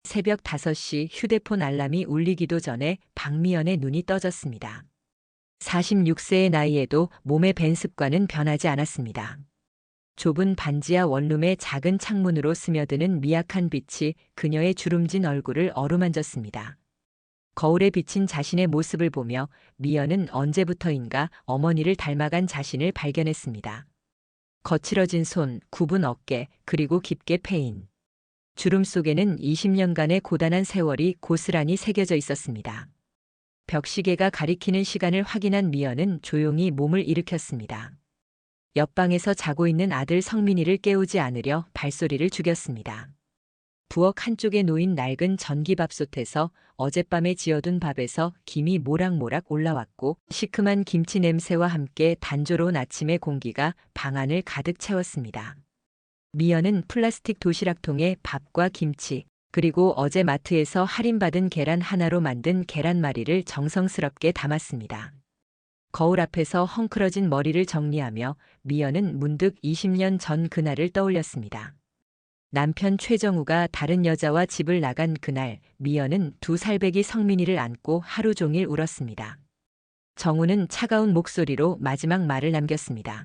새벽 5시 휴대폰 알람이 울리기도 전에 박미연의 눈이 떠졌습니다. 46세의 나이에도 몸의 밴 습관은 변하지 않았습니다. 좁은 반지하 원룸의 작은 창문으로 스며드는 미약한 빛이 그녀의 주름진 얼굴을 어루만졌습니다. 거울에 비친 자신의 모습을 보며 미연은 언제부터인가 어머니를 닮아간 자신을 발견했습니다. 거칠어진 손, 굽은 어깨, 그리고 깊게 패인 주름 속에는 20년간의 고단한 세월이 고스란히 새겨져 있었습니다. 벽시계가 가리키는 시간을 확인한 미연은 조용히 몸을 일으켰습니다. 옆방에서 자고 있는 아들 성민이를 깨우지 않으려 발소리를 죽였습니다. 부엌 한쪽에 놓인 낡은 전기밥솥에서 어젯밤에 지어둔 밥에서 김이 모락모락 올라왔고 시큼한 김치 냄새와 함께 단조로운 아침의 공기가 방 안을 가득 채웠습니다. 미연은 플라스틱 도시락통에 밥과 김치, 그리고 어제 마트에서 할인받은 계란 하나로 만든 계란말이를 정성스럽게 담았습니다. 거울 앞에서 헝클어진 머리를 정리하며 미연은 문득 20년 전 그날을 떠올렸습니다. 남편 최정우가 다른 여자와 집을 나간 그날, 미연은 두 살배기 성민이를 안고 하루 종일 울었습니다. 정우는 차가운 목소리로 마지막 말을 남겼습니다.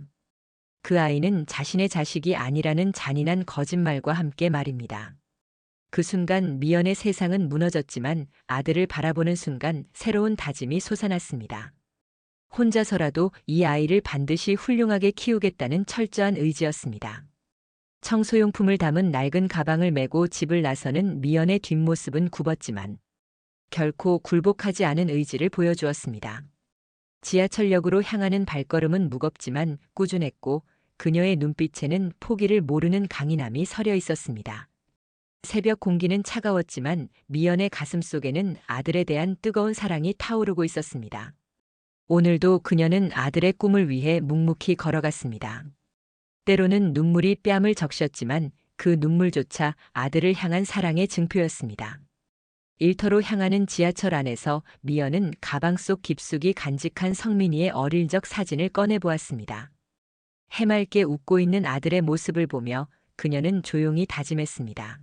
그 아이는 자신의 자식이 아니라는 잔인한 거짓말과 함께 말입니다. 그 순간 미연의 세상은 무너졌지만 아들을 바라보는 순간 새로운 다짐이 솟아났습니다. 혼자서라도 이 아이를 반드시 훌륭하게 키우겠다는 철저한 의지였습니다. 청소용품을 담은 낡은 가방을 메고 집을 나서는 미연의 뒷모습은 굽었지만 결코 굴복하지 않은 의지를 보여주었습니다. 지하철역으로 향하는 발걸음은 무겁지만 꾸준했고 그녀의 눈빛에는 포기를 모르는 강인함이 서려 있었습니다. 새벽 공기는 차가웠지만 미연의 가슴 속에는 아들에 대한 뜨거운 사랑이 타오르고 있었습니다. 오늘도 그녀는 아들의 꿈을 위해 묵묵히 걸어갔습니다. 때로는 눈물이 뺨을 적셨지만 그 눈물조차 아들을 향한 사랑의 증표였습니다. 일터로 향하는 지하철 안에서 미연은 가방 속 깊숙이 간직한 성민이의 어릴 적 사진을 꺼내보았습니다. 해맑게 웃고 있는 아들의 모습을 보며 그녀는 조용히 다짐했습니다.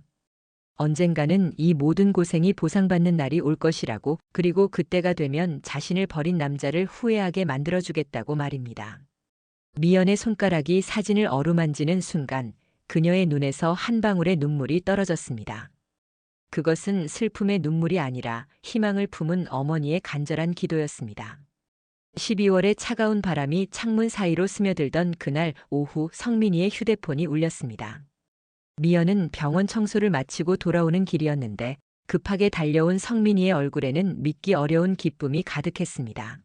언젠가는 이 모든 고생이 보상받는 날이 올 것이라고, 그리고 그때가 되면 자신을 버린 남자를 후회하게 만들어주겠다고 말입니다. 미연의 손가락이 사진을 어루만지는 순간 그녀의 눈에서 한 방울의 눈물이 떨어졌습니다. 그것은 슬픔의 눈물이 아니라 희망을 품은 어머니의 간절한 기도였습니다. 12월의 차가운 바람이 창문 사이로 스며들던 그날 오후 성민이의 휴대폰이 울렸습니다. 미연은 병원 청소를 마치고 돌아오는 길이었는데 급하게 달려온 성민이의 얼굴에는 믿기 어려운 기쁨이 가득했습니다.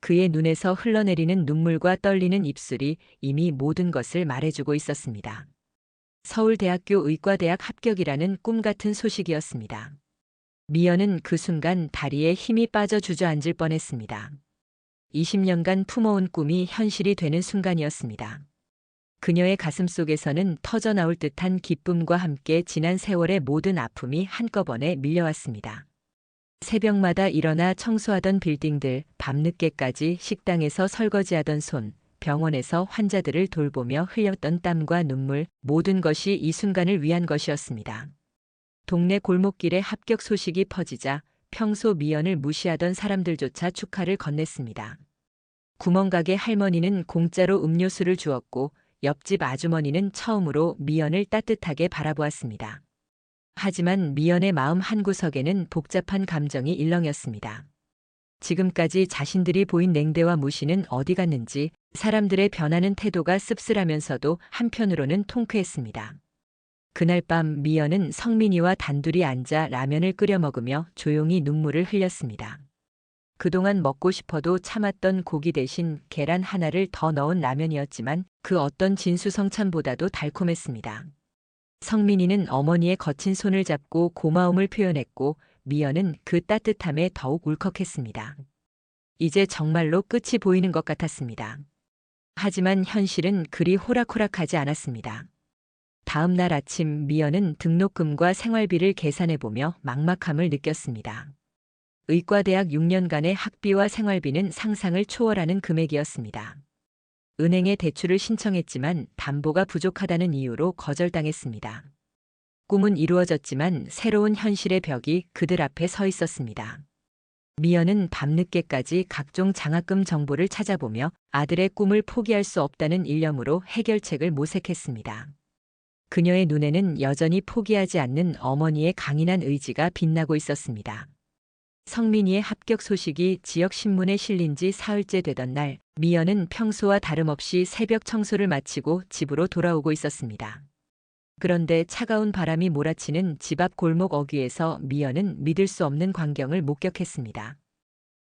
그의 눈에서 흘러내리는 눈물과 떨리는 입술이 이미 모든 것을 말해주고 있었습니다. 서울대학교 의과대학 합격이라는 꿈 같은 소식이었습니다. 미연은 그 순간 다리에 힘이 빠져 주저앉을 뻔했습니다. 20년간 품어온 꿈이 현실이 되는 순간이었습니다. 그녀의 가슴 속에서는 터져나올 듯한 기쁨과 함께 지난 세월의 모든 아픔이 한꺼번에 밀려왔습니다. 새벽마다 일어나 청소하던 빌딩들, 밤늦게까지 식당에서 설거지하던 손, 병원에서 환자들을 돌보며 흘렸던 땀과 눈물, 모든 것이 이 순간을 위한 것이었습니다. 동네 골목길에 합격 소식이 퍼지자 평소 미연을 무시하던 사람들조차 축하를 건넸습니다. 구멍가게 할머니는 공짜로 음료수를 주었고 옆집 아주머니는 처음으로 미연을 따뜻하게 바라보았습니다. 하지만 미연의 마음 한구석에는 복잡한 감정이 일렁였습니다. 지금까지 자신들이 보인 냉대와 무시는 어디 갔는지, 사람들의 변하는 태도가 씁쓸하면서도 한편으로는 통쾌했습니다. 그날 밤 미연은 성민이와 단둘이 앉아 라면을 끓여 먹으며 조용히 눈물을 흘렸습니다. 그동안 먹고 싶어도 참았던 고기 대신 계란 하나를 더 넣은 라면이었지만 그 어떤 진수성찬보다도 달콤했습니다. 성민이는 어머니의 거친 손을 잡고 고마움을 표현했고 미연은 그 따뜻함에 더욱 울컥했습니다. 이제 정말로 끝이 보이는 것 같았습니다. 하지만 현실은 그리 호락호락하지 않았습니다. 다음 날 아침 미연은 등록금과 생활비를 계산해보며 막막함을 느꼈습니다. 의과대학 6년간의 학비와 생활비는 상상을 초월하는 금액이었습니다. 은행에 대출을 신청했지만 담보가 부족하다는 이유로 거절당했습니다. 꿈은 이루어졌지만 새로운 현실의 벽이 그들 앞에 서 있었습니다. 미연은 밤늦게까지 각종 장학금 정보를 찾아보며 아들의 꿈을 포기할 수 없다는 일념으로 해결책을 모색했습니다. 그녀의 눈에는 여전히 포기하지 않는 어머니의 강인한 의지가 빛나고 있었습니다. 성민이의 합격 소식이 지역 신문에 실린 지 사흘째 되던 날, 미연은 평소와 다름없이 새벽 청소를 마치고 집으로 돌아오고 있었습니다. 그런데 차가운 바람이 몰아치는 집 앞 골목 어귀에서 미연은 믿을 수 없는 광경을 목격했습니다.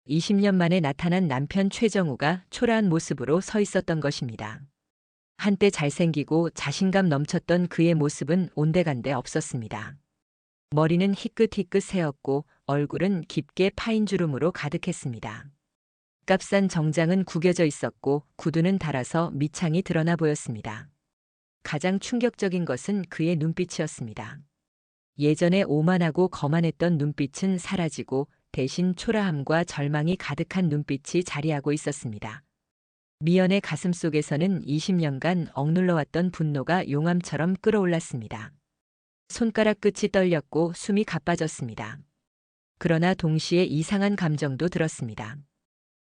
20년 만에 나타난 남편 최정우가 초라한 모습으로 서 있었던 것입니다. 한때 잘생기고 자신감 넘쳤던 그의 모습은 온데간데 없었습니다. 머리는 희끗희끗 새었고 얼굴은 깊게 파인 주름으로 가득했습니다. 값싼 정장은 구겨져 있었고 구두는 닳아서 밑창이 드러나 보였습니다. 가장 충격적인 것은 그의 눈빛이었습니다. 예전에 오만하고 거만했던 눈빛은 사라지고 대신 초라함과 절망이 가득한 눈빛이 자리하고 있었습니다. 미연의 가슴 속에서는 20년간 억눌러왔던 분노가 용암처럼 끓어올랐습니다. 손가락 끝이 떨렸고 숨이 가빠졌습니다. 그러나 동시에 이상한 감정도 들었습니다.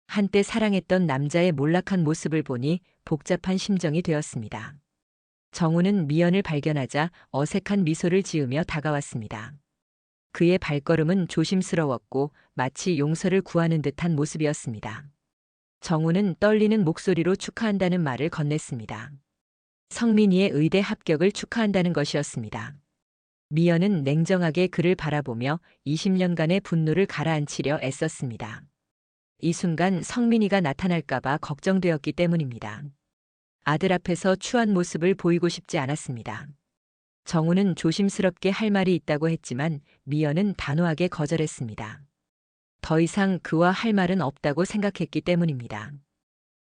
한때 사랑했던 남자의 몰락한 모습을 보니 복잡한 심정이 되었습니다. 정우는 미연을 발견하자 어색한 미소를 지으며 다가왔습니다. 그의 발걸음은 조심스러웠고 마치 용서를 구하는 듯한 모습이었습니다. 정우는 떨리는 목소리로 축하한다는 말을 건넸습니다. 성민이의 의대 합격을 축하한다는 것이었습니다. 미연은 냉정하게 그를 바라보며 20년간의 분노를 가라앉히려 애썼습니다. 이 순간 성민이가 나타날까봐 걱정되었기 때문입니다. 아들 앞에서 추한 모습을 보이고 싶지 않았습니다. 정우는 조심스럽게 할 말이 있다고 했지만 미연은 단호하게 거절했습니다. 더 이상 그와 할 말은 없다고 생각했기 때문입니다.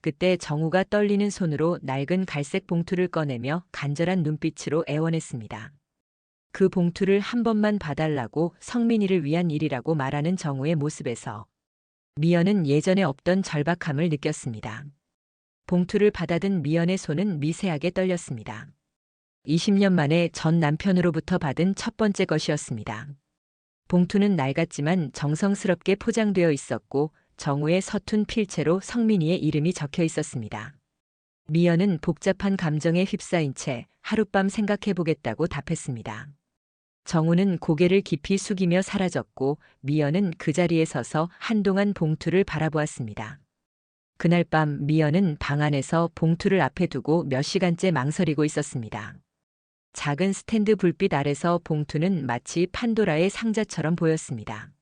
그때 정우가 떨리는 손으로 낡은 갈색 봉투를 꺼내며 간절한 눈빛으로 애원했습니다. 그 봉투를 한 번만 봐달라고 성민이를 위한 일이라고 말하는 정우의 모습에서 미연은 예전에 없던 절박함을 느꼈습니다. 봉투를 받아든 미연의 손은 미세하게 떨렸습니다. 20년 만에 전 남편으로부터 받은 첫 번째 것이었습니다. 봉투는 낡았지만 정성스럽게 포장되어 있었고 정우의 서툰 필체로 성민이의 이름이 적혀 있었습니다. 미연은 복잡한 감정에 휩싸인 채 하룻밤 생각해보겠다고 답했습니다. 정우는 고개를 깊이 숙이며 사라졌고 미연은 그 자리에 서서 한동안 봉투를 바라보았습니다. 그날 밤 미연은 방 안에서 봉투를 앞에 두고 몇 시간째 망설이고 있었습니다. 작은 스탠드 불빛 아래서 봉투는 마치 판도라의 상자처럼 보였습니다.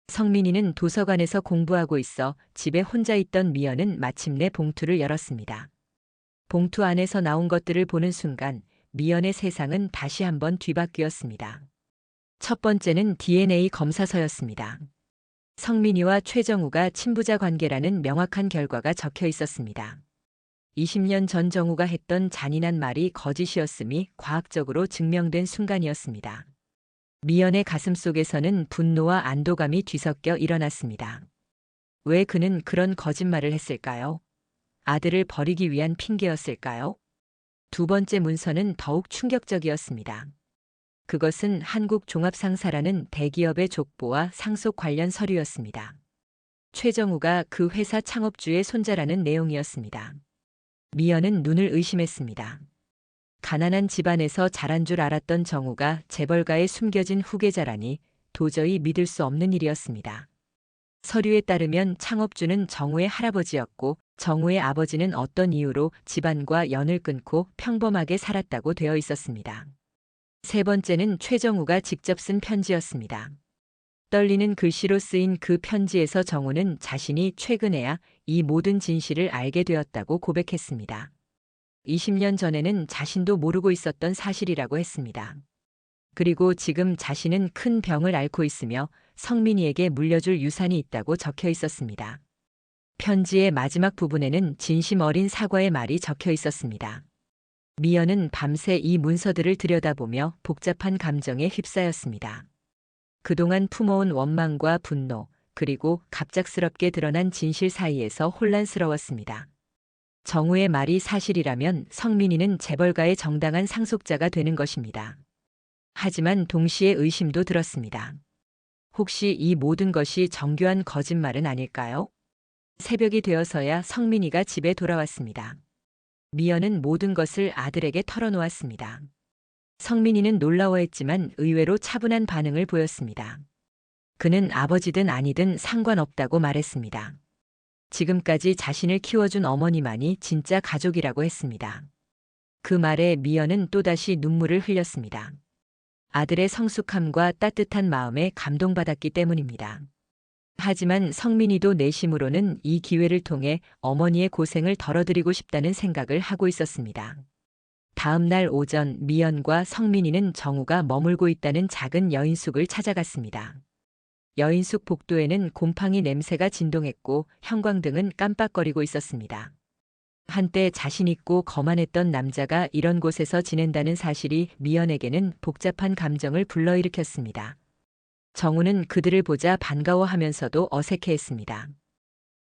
성민이는 도서관에서 공부하고 있어 집에 혼자 있던 미연은 마침내 봉투를 열었습니다. 봉투 안에서 나온 것들을 보는 순간 미연의 세상은 다시 한번 뒤바뀌었습니다. 첫 번째는 DNA 검사서였습니다. 성민이와 최정우가 친부자 관계라는 명확한 결과가 적혀 있었습니다. 20년 전 정우가 했던 잔인한 말이 거짓이었음이 과학적으로 증명된 순간이었습니다. 미연의 가슴 속에서는 분노와 안도감이 뒤섞여 일어났습니다. 왜 그는 그런 거짓말을 했을까요? 아들을 버리기 위한 핑계였을까요? 두 번째 문서는 더욱 충격적이었습니다. 그것은 한국종합상사라는 대기업의 족보와 상속 관련 서류였습니다. 최정우가 그 회사 창업주의 손자라는 내용이었습니다. 미연은 눈을 의심했습니다. 가난한 집안에서 자란 줄 알았던 정우가 재벌가에 숨겨진 후계자라니 도저히 믿을 수 없는 일이었습니다. 서류에 따르면 창업주는 정우의 할아버지였고 정우의 아버지는 어떤 이유로 집안과 연을 끊고 평범하게 살았다고 되어 있었습니다. 세 번째는 최정우가 직접 쓴 편지였습니다. 떨리는 글씨로 쓰인 그 편지에서 정우는 자신이 최근에야 이 모든 진실을 알게 되었다고 고백했습니다. 20년 전에는 자신도 모르고 있었던 사실이라고 했습니다. 그리고 지금 자신은 큰 병을 앓고 있으며 성민이에게 물려줄 유산이 있다고 적혀 있었습니다. 편지의 마지막 부분에는 진심 어린 사과의 말이 적혀 있었습니다. 미연은 밤새 이 문서들을 들여다보며 복잡한 감정에 휩싸였습니다. 그동안 품어온 원망과 분노, 그리고 갑작스럽게 드러난 진실 사이에서 혼란스러웠습니다. 정우의 말이 사실이라면 성민이는 재벌가의 정당한 상속자가 되는 것입니다. 하지만 동시에 의심도 들었습니다. 혹시 이 모든 것이 정교한 거짓말은 아닐까요? 새벽이 되어서야 성민이가 집에 돌아왔습니다. 미연은 모든 것을 아들에게 털어놓았습니다. 성민이는 놀라워했지만 의외로 차분한 반응을 보였습니다. 그는 아버지든 아니든 상관없다고 말했습니다. 지금까지 자신을 키워준 어머니만이 진짜 가족이라고 했습니다. 그 말에 미연은 또다시 눈물을 흘렸습니다. 아들의 성숙함과 따뜻한 마음에 감동받았기 때문입니다. 하지만 성민이도 내심으로는 이 기회를 통해 어머니의 고생을 덜어드리고 싶다는 생각을 하고 있었습니다. 다음 날 오전 미연과 성민이는 정우가 머물고 있다는 작은 여인숙을 찾아갔습니다. 여인숙 복도에는 곰팡이 냄새가 진동했고 형광등은 깜빡거리고 있었습니다. 한때 자신 있고 거만했던 남자가 이런 곳에서 지낸다는 사실이 미연에게는 복잡한 감정을 불러일으켰습니다. 정우는 그들을 보자 반가워하면서도 어색해했습니다.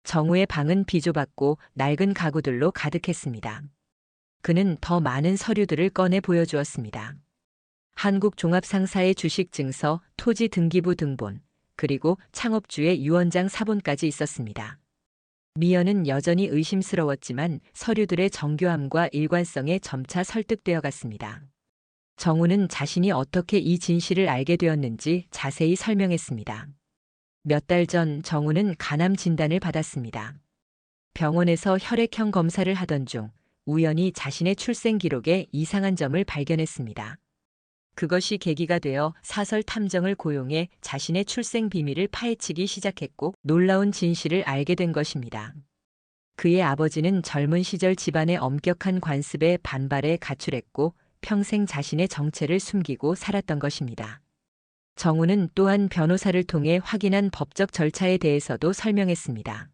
정우의 방은 비좁았고 낡은 가구들로 가득했습니다. 그는 더 많은 서류들을 꺼내 보여주었습니다. 한국종합상사의 주식증서, 토지등기부 등본, 그리고 창업주의 유언장 사본까지 있었습니다. 미연은 여전히 의심스러웠지만 서류들의 정교함과 일관성에 점차 설득되어 갔습니다. 정우는 자신이 어떻게 이 진실을 알게 되었는지 자세히 설명했습니다. 몇 달 전 정우는 간암 진단을 받았습니다. 병원에서 혈액형 검사를 하던 중 우연히 자신의 출생 기록에 이상한 점을 발견했습니다. 그것이 계기가 되어 사설 탐정을 고용해 자신의 출생 비밀을 파헤치기 시작했고 놀라운 진실을 알게 된 것입니다. 그의 아버지는 젊은 시절 집안의 엄격한 관습에 반발해 가출했고 평생 자신의 정체를 숨기고 살았던 것입니다. 정우는 또한 변호사를 통해 확인한 법적 절차에 대해서도 설명했습니다.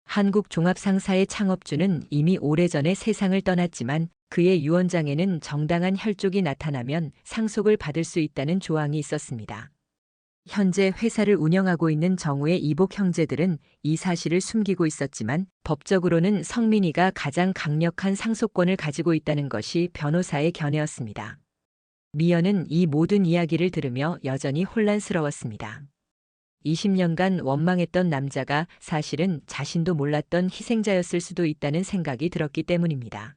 한국종합상사의 창업주는 이미 오래전에 세상을 떠났지만 그의 유언장에는 정당한 혈족이 나타나면 상속을 받을 수 있다는 조항이 있었습니다. 현재 회사를 운영하고 있는 정우의 이복 형제들은 이 사실을 숨기고 있었지만 법적으로는 성민이가 가장 강력한 상속권을 가지고 있다는 것이 변호사의 견해였습니다. 미연은 이 모든 이야기를 들으며 여전히 혼란스러웠습니다. 20년간 원망했던 남자가 사실은 자신도 몰랐던 희생자였을 수도 있다는 생각이 들었기 때문입니다.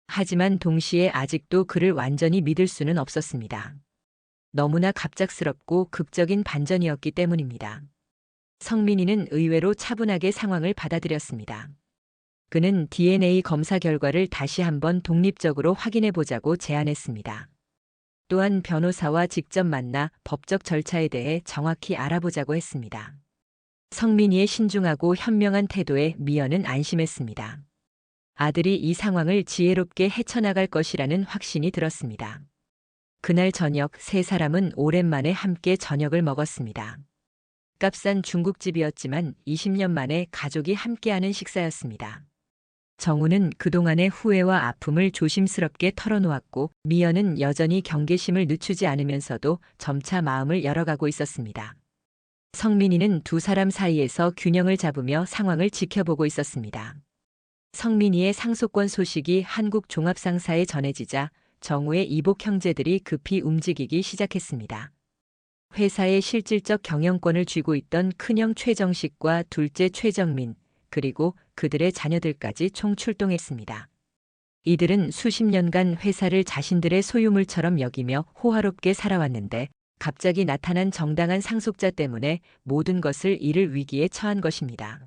하지만 동시에 아직도 그를 완전히 믿을 수는 없었습니다. 너무나 갑작스럽고 극적인 반전이었기 때문입니다. 성민이는 의외로 차분하게 상황을 받아들였습니다. 그는 DNA 검사 결과를 다시 한번 독립적으로 확인해 보자고 제안했습니다. 또한 변호사와 직접 만나 법적 절차에 대해 정확히 알아보자고 했습니다. 성민이의 신중하고 현명한 태도에 미연은 안심했습니다. 아들이 이 상황을 지혜롭게 헤쳐나갈 것이라는 확신이 들었습니다. 그날 저녁 세 사람은 오랜만에 함께 저녁을 먹었습니다. 값싼 중국집이었지만 20년 만에 가족이 함께하는 식사였습니다. 정우는 그동안의 후회와 아픔을 조심스럽게 털어놓았고 미연은 여전히 경계심을 늦추지 않으면서도 점차 마음을 열어가고 있었습니다. 성민이는 두 사람 사이에서 균형을 잡으며 상황을 지켜보고 있었습니다. 성민이의 상속권 소식이 한국종합상사에 전해지자 정우의 이복 형제들이 급히 움직이기 시작했습니다. 회사의 실질적 경영권을 쥐고 있던 큰형 최정식과 둘째 최정민, 그리고 그들의 자녀들까지 총 출동했습니다. 이들은 수십 년간 회사를 자신들의 소유물처럼 여기며 호화롭게 살아왔는데 갑자기 나타난 정당한 상속자 때문에 모든 것을 잃을 위기에 처한 것입니다.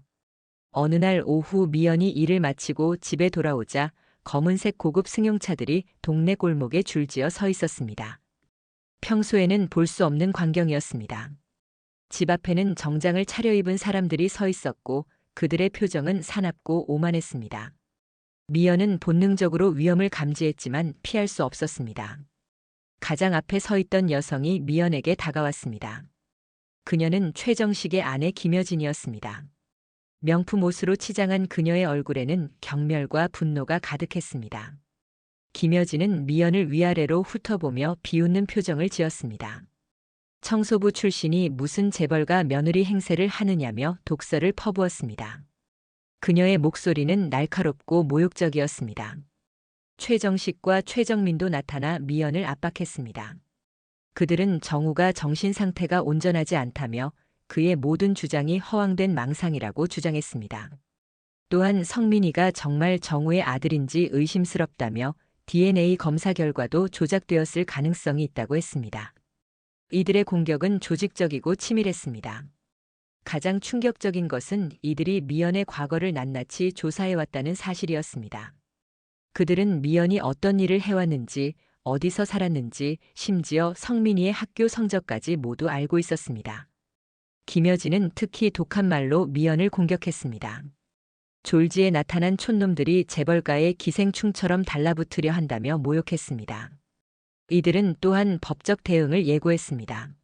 어느 날 오후 미연이 일을 마치고 집에 돌아오자 검은색 고급 승용차들이 동네 골목에 줄지어 서 있었습니다. 평소에는 볼 수 없는 광경이었습니다. 집 앞에는 정장을 차려입은 사람들이 서 있었고 그들의 표정은 사납고 오만했습니다. 미연은 본능적으로 위험을 감지했지만 피할 수 없었습니다. 가장 앞에 서 있던 여성이 미연에게 다가왔습니다. 그녀는 최정식의 아내 김여진이었습니다. 명품 옷으로 치장한 그녀의 얼굴에는 경멸과 분노가 가득했습니다. 김여진은 미연을 위아래로 훑어보며 비웃는 표정을 지었습니다. 청소부 출신이 무슨 재벌가 며느리 행세를 하느냐며 독설을 퍼부었습니다. 그녀의 목소리는 날카롭고 모욕적이었습니다. 최정식과 최정민도 나타나 미연을 압박했습니다. 그들은 정우가 정신 상태가 온전하지 않다며 그의 모든 주장이 허황된 망상이라고 주장했습니다. 또한 성민이가 정말 정우의 아들인지 의심스럽다며 DNA 검사 결과도 조작되었을 가능성이 있다고 했습니다. 이들의 공격은 조직적이고 치밀했습니다. 가장 충격적인 것은 이들이 미연의 과거를 낱낱이 조사해왔다는 사실이었습니다. 그들은 미연이 어떤 일을 해왔는지, 어디서 살았는지, 심지어 성민이의 학교 성적까지 모두 알고 있었습니다. 김여진은 특히 독한 말로 미연을 공격했습니다. 졸지에 나타난 촌놈들이 재벌가의 기생충처럼 달라붙으려 한다며 모욕했습니다. 이들은 또한 법적 대응을 예고했습니다.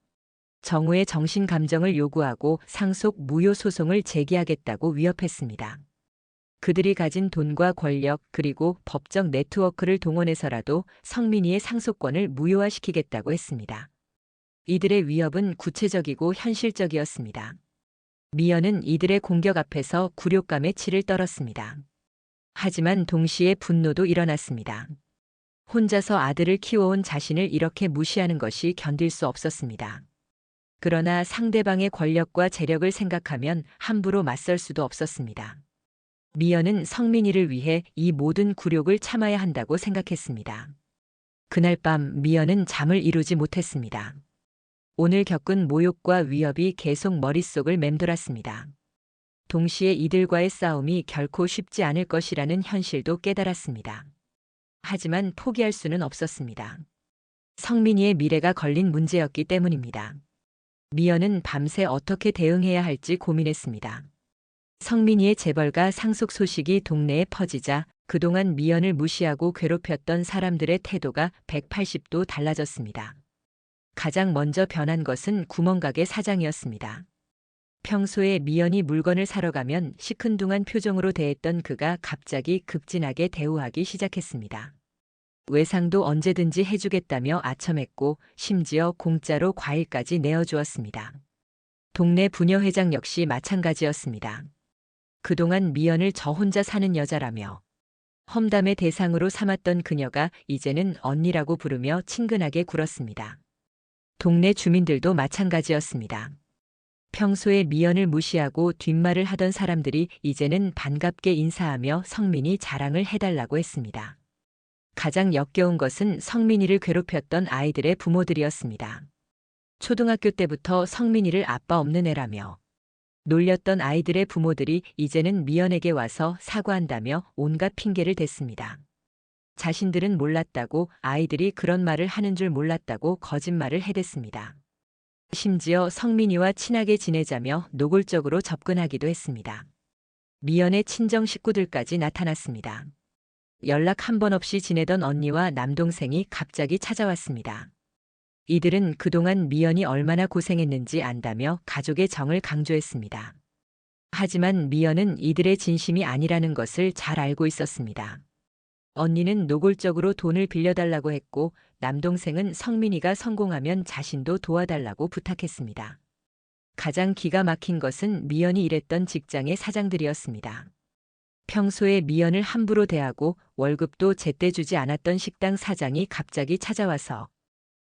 정우의 정신 감정을 요구하고 상속 무효 소송을 제기하겠다고 위협했습니다. 그들이 가진 돈과 권력 그리고 법적 네트워크를 동원해서라도 성민이의 상속권을 무효화시키겠다고 했습니다. 이들의 위협은 구체적이고 현실적이었습니다. 미연은 이들의 공격 앞에서 굴욕감에 치를 떨었습니다. 하지만 동시에 분노도 일어났습니다. 혼자서 아들을 키워온 자신을 이렇게 무시하는 것이 견딜 수 없었습니다. 그러나 상대방의 권력과 재력을 생각하면 함부로 맞설 수도 없었습니다. 미연은 성민이를 위해 이 모든 굴욕을 참아야 한다고 생각했습니다. 그날 밤 미연은 잠을 이루지 못했습니다. 오늘 겪은 모욕과 위협이 계속 머릿속을 맴돌았습니다. 동시에 이들과의 싸움이 결코 쉽지 않을 것이라는 현실도 깨달았습니다. 하지만 포기할 수는 없었습니다. 성민이의 미래가 걸린 문제였기 때문입니다. 미연은 밤새 어떻게 대응해야 할지 고민했습니다. 성민이의 재벌가 상속 소식이 동네에 퍼지자 그동안 미연을 무시하고 괴롭혔던 사람들의 태도가 180도 달라졌습니다. 가장 먼저 변한 것은 구멍가게 사장이었습니다. 평소에 미연이 물건을 사러 가면 시큰둥한 표정으로 대했던 그가 갑자기 극진하게 대우하기 시작했습니다. 외상도 언제든지 해주겠다며 아첨했고 심지어 공짜로 과일까지 내어주었습니다. 동네 부녀회장 역시 마찬가지였습니다. 그동안 미연을 저 혼자 사는 여자라며 험담의 대상으로 삼았던 그녀가 이제는 언니라고 부르며 친근하게 굴었습니다. 동네 주민들도 마찬가지였습니다. 평소에 미연을 무시하고 뒷말을 하던 사람들이 이제는 반갑게 인사하며 성민이 자랑을 해달라고 했습니다. 가장 역겨운 것은 성민이를 괴롭혔던 아이들의 부모들이었습니다. 초등학교 때부터 성민이를 아빠 없는 애라며 놀렸던 아이들의 부모들이 이제는 미연에게 와서 사과한다며 온갖 핑계를 댔습니다. 자신들은 몰랐다고, 아이들이 그런 말을 하는 줄 몰랐다고 거짓말을 해댔습니다. 심지어 성민이와 친하게 지내자며 노골적으로 접근하기도 했습니다. 미연의 친정 식구들까지 나타났습니다. 연락 한 번 없이 지내던 언니와 남동생이 갑자기 찾아왔습니다. 이들은 그동안 미연이 얼마나 고생했는지 안다며 가족의 정을 강조했습니다. 하지만 미연은 이들의 진심이 아니라는 것을 잘 알고 있었습니다. 언니는 노골적으로 돈을 빌려달라고 했고 남동생은 성민이가 성공하면 자신도 도와달라고 부탁했습니다. 가장 기가 막힌 것은 미연이 일했던 직장의 사장들이었습니다. 평소에 미연을 함부로 대하고 월급도 제때 주지 않았던 식당 사장이 갑자기 찾아와서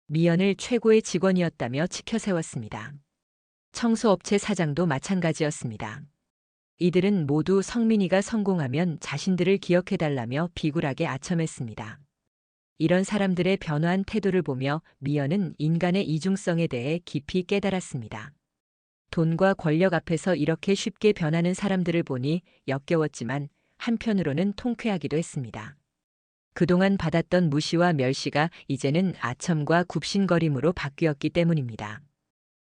미연을 최고의 직원이었다며 치켜세웠습니다. 청소업체 사장도 마찬가지였습니다. 이들은 모두 성민이가 성공하면 자신들을 기억해달라며 비굴하게 아첨했습니다. 이런 사람들의 변화한 태도를 보며 미연은 인간의 이중성에 대해 깊이 깨달았습니다. 돈과 권력 앞에서 이렇게 쉽게 변하는 사람들을 보니 역겨웠지만 한편으로는 통쾌하기도 했습니다. 그동안 받았던 무시와 멸시가 이제는 아첨과 굽신거림으로 바뀌었기 때문입니다.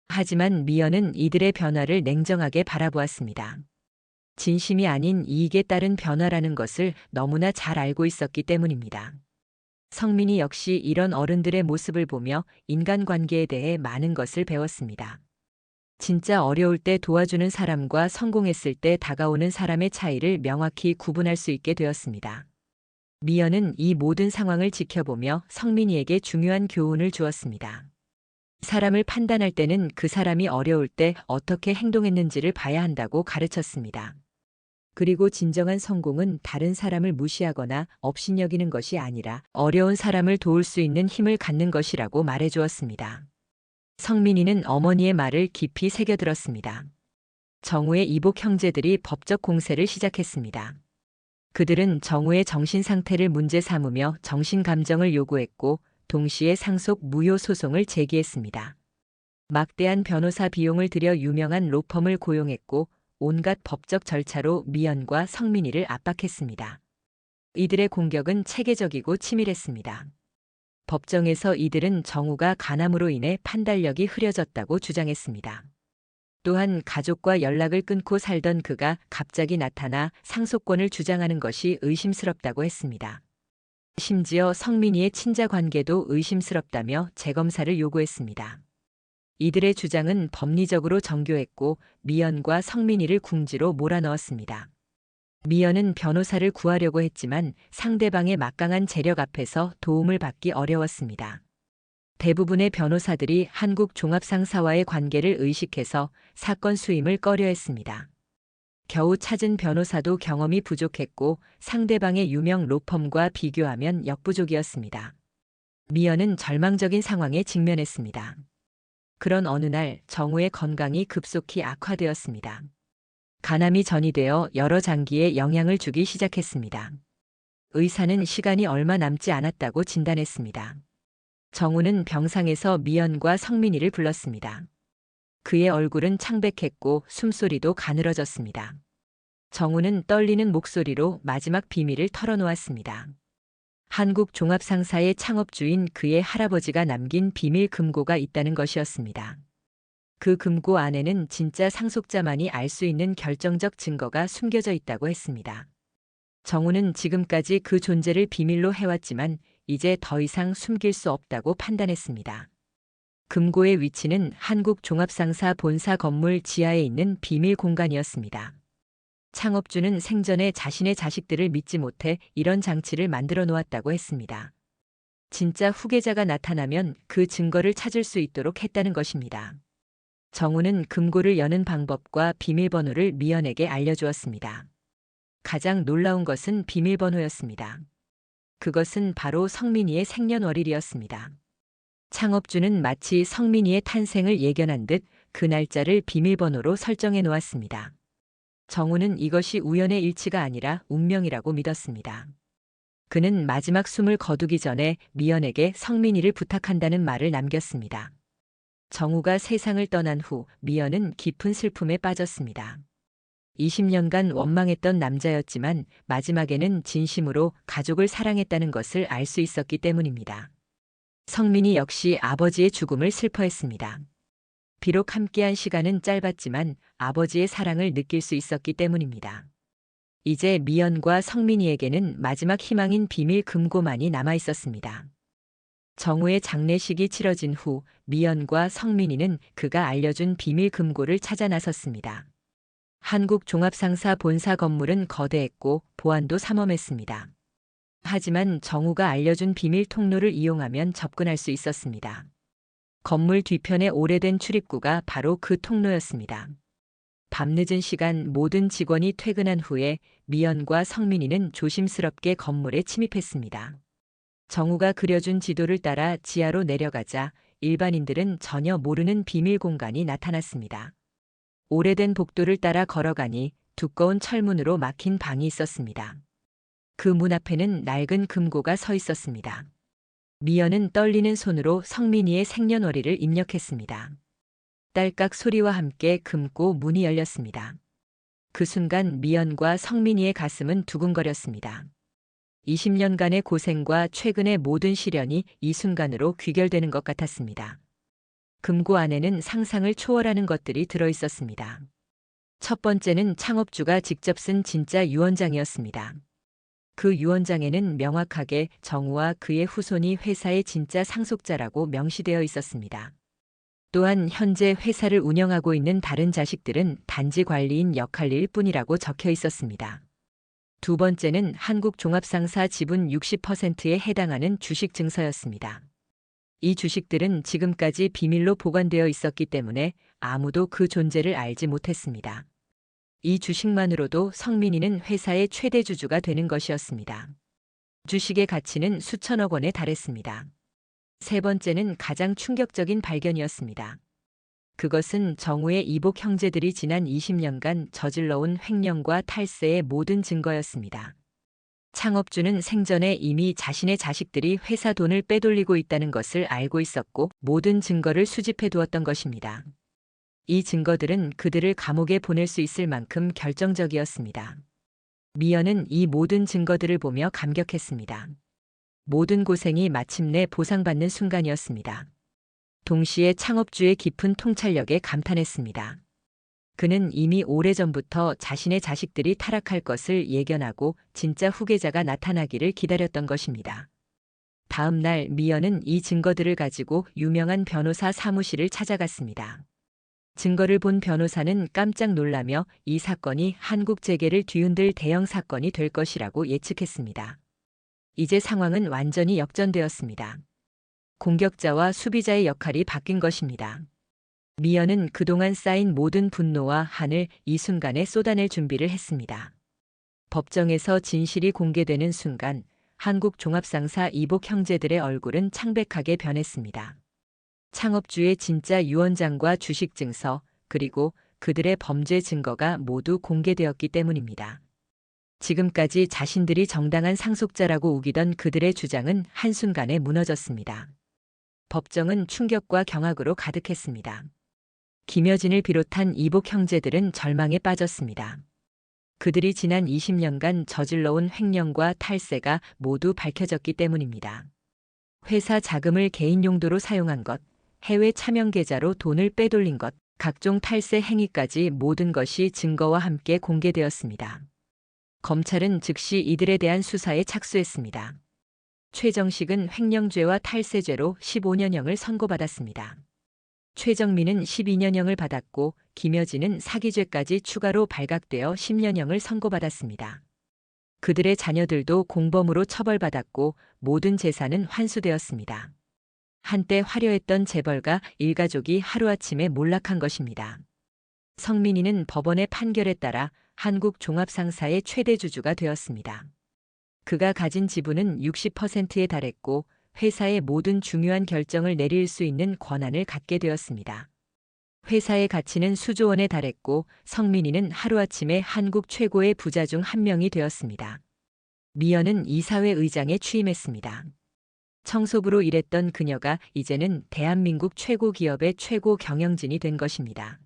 하지만 미연은 이들의 변화를 냉정하게 바라보았습니다. 진심이 아닌 이익에 따른 변화라는 것을 너무나 잘 알고 있었기 때문입니다. 성민이 역시 이런 어른들의 모습을 보며 인간관계에 대해 많은 것을 배웠습니다. 진짜 어려울 때 도와주는 사람과 성공했을 때 다가오는 사람의 차이를 명확히 구분할 수 있게 되었습니다. 미연은 이 모든 상황을 지켜보며 성민이에게 중요한 교훈을 주었습니다. 사람을 판단할 때는 그 사람이 어려울 때 어떻게 행동했는지를 봐야 한다고 가르쳤습니다. 그리고 진정한 성공은 다른 사람을 무시하거나 업신여기는 것이 아니라 어려운 사람을 도울 수 있는 힘을 갖는 것이라고 말해주었습니다. 성민이는 어머니의 말을 깊이 새겨들었습니다. 정우의 이복 형제들이 법적 공세를 시작했습니다. 그들은 정우의 정신 상태를 문제 삼으며 정신 감정을 요구했고 동시에 상속 무효 소송을 제기했습니다. 막대한 변호사 비용을 들여 유명한 로펌을 고용했고 온갖 법적 절차로 미연과 성민이를 압박했습니다. 이들의 공격은 체계적이고 치밀했습니다. 법정에서 이들은 정우가 간암으로 인해 판단력이 흐려졌다고 주장했습니다. 또한 가족과 연락을 끊고 살던 그가 갑자기 나타나 상속권을 주장하는 것이 의심스럽다고 했습니다. 심지어 성민이의 친자 관계도 의심스럽다며 재검사를 요구했습니다. 이들의 주장은 법리적으로 정교했고 미연과 성민이를 궁지로 몰아넣었습니다. 미연은 변호사를 구하려고 했지만 상대방의 막강한 재력 앞에서 도움을 받기 어려웠습니다. 대부분의 변호사들이 한국 종합상사와의 관계를 의식해서 사건 수임을 꺼려했습니다. 겨우 찾은 변호사도 경험이 부족했고 상대방의 유명 로펌과 비교하면 역부족이었습니다. 미연은 절망적인 상황에 직면했습니다. 그런 어느 날 정우의 건강이 급속히 악화되었습니다. 간암이 전이되어 여러 장기에 영향을 주기 시작했습니다. 의사는 시간이 얼마 남지 않았다고 진단했습니다. 정우는 병상에서 미연과 성민이를 불렀습니다. 그의 얼굴은 창백했고 숨소리도 가늘어졌습니다. 정우는 떨리는 목소리로 마지막 비밀을 털어놓았습니다. 한국 종합상사의 창업주인 그의 할아버지가 남긴 비밀 금고가 있다는 것이었습니다. 그 금고 안에는 진짜 상속자만이 알 수 있는 결정적 증거가 숨겨져 있다고 했습니다. 정우는 지금까지 그 존재를 비밀로 해왔지만 이제 더 이상 숨길 수 없다고 판단했습니다. 금고의 위치는 한국 종합상사 본사 건물 지하에 있는 비밀 공간이었습니다. 창업주는 생전에 자신의 자식들을 믿지 못해 이런 장치를 만들어 놓았다고 했습니다. 진짜 후계자가 나타나면 그 증거를 찾을 수 있도록 했다는 것입니다. 정우는 금고를 여는 방법과 비밀번호를 미연에게 알려주었습니다. 가장 놀라운 것은 비밀번호였습니다. 그것은 바로 성민이의 생년월일이었습니다. 창업주는 마치 성민이의 탄생을 예견한 듯 그 날짜를 비밀번호로 설정해 놓았습니다. 정우는 이것이 우연의 일치가 아니라 운명이라고 믿었습니다. 그는 마지막 숨을 거두기 전에 미연에게 성민이를 부탁한다는 말을 남겼습니다. 정우가 세상을 떠난 후 미연은 깊은 슬픔에 빠졌습니다. 20년간 원망했던 남자였지만 마지막에는 진심으로 가족을 사랑했다는 것을 알 수 있었기 때문입니다. 성민이 역시 아버지의 죽음을 슬퍼했습니다. 비록 함께한 시간은 짧았지만 아버지의 사랑을 느낄 수 있었기 때문입니다. 이제 미연과 성민이에게는 마지막 희망인 비밀 금고만이 남아 있었습니다. 정우의 장례식이 치러진 후 미연과 성민이는 그가 알려준 비밀 금고를 찾아 나섰습니다. 한국 종합상사 본사 건물은 거대했고 보안도 삼엄했습니다. 하지만 정우가 알려준 비밀 통로를 이용하면 접근할 수 있었습니다. 건물 뒤편의 오래된 출입구가 바로 그 통로였습니다. 밤늦은 시간 모든 직원이 퇴근한 후에 미연과 성민이는 조심스럽게 건물에 침입했습니다. 정우가 그려준 지도를 따라 지하로 내려가자 일반인들은 전혀 모르는 비밀 공간이 나타났습니다. 오래된 복도를 따라 걸어가니 두꺼운 철문으로 막힌 방이 있었습니다. 그 문 앞에는 낡은 금고가 서 있었습니다. 미연은 떨리는 손으로 성민이의 생년월일을 입력했습니다. 딸깍 소리와 함께 금고 문이 열렸습니다. 그 순간 미연과 성민이의 가슴은 두근거렸습니다. 20년간의 고생과 최근의 모든 시련이 이 순간으로 귀결되는 것 같았습니다. 금고 안에는 상상을 초월하는 것들이 들어 있었습니다. 첫 번째는 창업주가 직접 쓴 진짜 유언장이었습니다. 그 유언장에는 명확하게 정우와 그의 후손이 회사의 진짜 상속자라고 명시되어 있었습니다. 또한 현재 회사를 운영하고 있는 다른 자식들은 단지 관리인 역할일 뿐이라고 적혀 있었습니다. 두 번째는 한국 종합상사 지분 60%에 해당하는 주식 증서였습니다. 이 주식들은 지금까지 비밀로 보관되어 있었기 때문에 아무도 그 존재를 알지 못했습니다. 이 주식만으로도 성민이는 회사의 최대 주주가 되는 것이었습니다. 주식의 가치는 수천억 원에 달했습니다. 세 번째는 가장 충격적인 발견이었습니다. 그것은 정우의 이복 형제들이 지난 20년간 저질러온 횡령과 탈세의 모든 증거였습니다. 창업주는 생전에 이미 자신의 자식들이 회사 돈을 빼돌리고 있다는 것을 알고 있었고 모든 증거를 수집해 두었던 것입니다. 이 증거들은 그들을 감옥에 보낼 수 있을 만큼 결정적이었습니다. 미연은 이 모든 증거들을 보며 감격했습니다. 모든 고생이 마침내 보상받는 순간이었습니다. 동시에 창업주의 깊은 통찰력에 감탄했습니다. 그는 이미 오래전부터 자신의 자식들이 타락할 것을 예견하고 진짜 후계자가 나타나기를 기다렸던 것입니다. 다음 날 미연은 이 증거들을 가지고 유명한 변호사 사무실을 찾아갔습니다. 증거를 본 변호사는 깜짝 놀라며 이 사건이 한국 재계를 뒤흔들 대형 사건이 될 것이라고 예측했습니다. 이제 상황은 완전히 역전되었습니다. 공격자와 수비자의 역할이 바뀐 것입니다. 미연은 그동안 쌓인 모든 분노와 한을 이 순간에 쏟아낼 준비를 했습니다. 법정에서 진실이 공개되는 순간 한국 종합상사 이복 형제들의 얼굴은 창백하게 변했습니다. 창업주의 진짜 유언장과 주식 증서 그리고 그들의 범죄 증거가 모두 공개되었기 때문입니다. 지금까지 자신들이 정당한 상속자라고 우기던 그들의 주장은 한순간에 무너졌습니다. 법정은 충격과 경악으로 가득했습니다. 김여진을 비롯한 이복 형제들은 절망에 빠졌습니다. 그들이 지난 20년간 저질러온 횡령과 탈세가 모두 밝혀졌기 때문입니다. 회사 자금을 개인 용도로 사용한 것, 해외 차명 계좌로 돈을 빼돌린 것, 각종 탈세 행위까지 모든 것이 증거와 함께 공개되었습니다. 검찰은 즉시 이들에 대한 수사에 착수했습니다. 최정식은 횡령죄와 탈세죄로 15년형을 선고받았습니다. 최정민은 12년형을 받았고 김여진은 사기죄까지 추가로 발각되어 10년형을 선고받았습니다. 그들의 자녀들도 공범으로 처벌받았고 모든 재산은 환수되었습니다. 한때 화려했던 재벌가 일가족이 하루아침에 몰락한 것입니다. 성민이는 법원의 판결에 따라 한국 종합상사의 최대 주주가 되었습니다. 그가 가진 지분은 60%에 달했고 회사의 모든 중요한 결정을 내릴 수 있는 권한을 갖게 되었습니다. 회사의 가치는 수조 원에 달했고 성민이는 하루아침에 한국 최고의 부자 중 한 명이 되었습니다. 미연은 이사회 의장에 취임했습니다. 청소부로 일했던 그녀가 이제는 대한민국 최고 기업의 최고 경영진이 된 것입니다.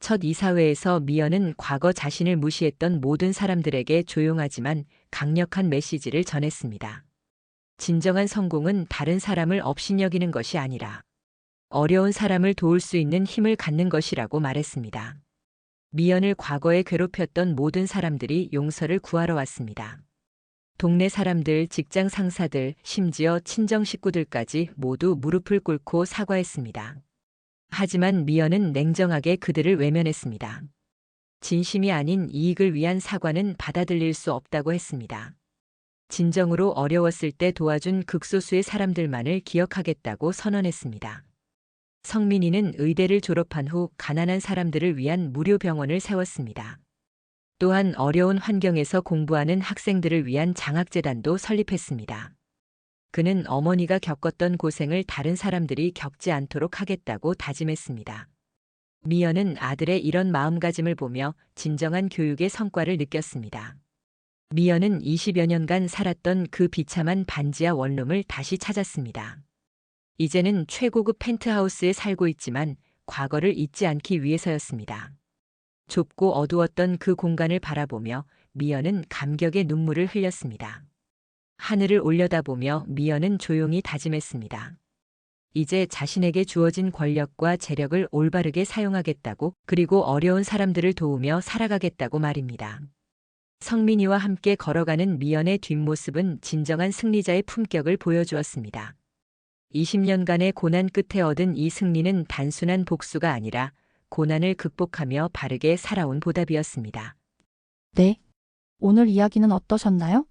첫 이사회에서 미연은 과거 자신을 무시했던 모든 사람들에게 조용하지만 강력한 메시지를 전했습니다. 진정한 성공은 다른 사람을 업신여기는 것이 아니라 어려운 사람을 도울 수 있는 힘을 갖는 것이라고 말했습니다. 미연을 과거에 괴롭혔던 모든 사람들이 용서를 구하러 왔습니다. 동네 사람들, 직장 상사들, 심지어 친정 식구들까지 모두 무릎을 꿇고 사과했습니다. 하지만 미연은 냉정하게 그들을 외면했습니다. 진심이 아닌 이익을 위한 사과는 받아들일 수 없다고 했습니다. 진정으로 어려웠을 때 도와준 극소수의 사람들만을 기억하겠다고 선언했습니다. 성민이는 의대를 졸업한 후 가난한 사람들을 위한 무료 병원을 세웠습니다. 또한 어려운 환경에서 공부하는 학생들을 위한 장학재단도 설립했습니다. 그는 어머니가 겪었던 고생을 다른 사람들이 겪지 않도록 하겠다고 다짐했습니다. 미연은 아들의 이런 마음가짐을 보며 진정한 교육의 성과를 느꼈습니다. 미연은 20여 년간 살았던 그 비참한 반지하 원룸을 다시 찾았습니다. 이제는 최고급 펜트하우스에 살고 있지만 과거를 잊지 않기 위해서였습니다. 좁고 어두웠던 그 공간을 바라보며 미연은 감격의 눈물을 흘렸습니다. 하늘을 올려다보며 미연은 조용히 다짐했습니다. 이제 자신에게 주어진 권력과 재력을 올바르게 사용하겠다고, 그리고 어려운 사람들을 도우며 살아가겠다고 말입니다. 성민이와 함께 걸어가는 미연의 뒷모습은 진정한 승리자의 품격을 보여주었습니다. 20년간의 고난 끝에 얻은 이 승리는 단순한 복수가 아니라 고난을 극복하며 바르게 살아온 보답이었습니다. 네. 오늘 이야기는 어떠셨나요?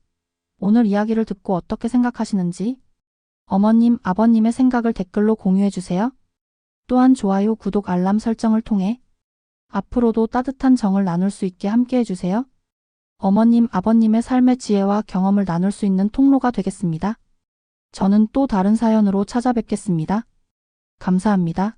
오늘 이야기를 듣고 어떻게 생각하시는지 어머님, 아버님의 생각을 댓글로 공유해 주세요. 또한 좋아요, 구독, 알람 설정을 통해 앞으로도 따뜻한 정을 나눌 수 있게 함께 해주세요. 어머님, 아버님의 삶의 지혜와 경험을 나눌 수 있는 통로가 되겠습니다. 저는 또 다른 사연으로 찾아뵙겠습니다. 감사합니다.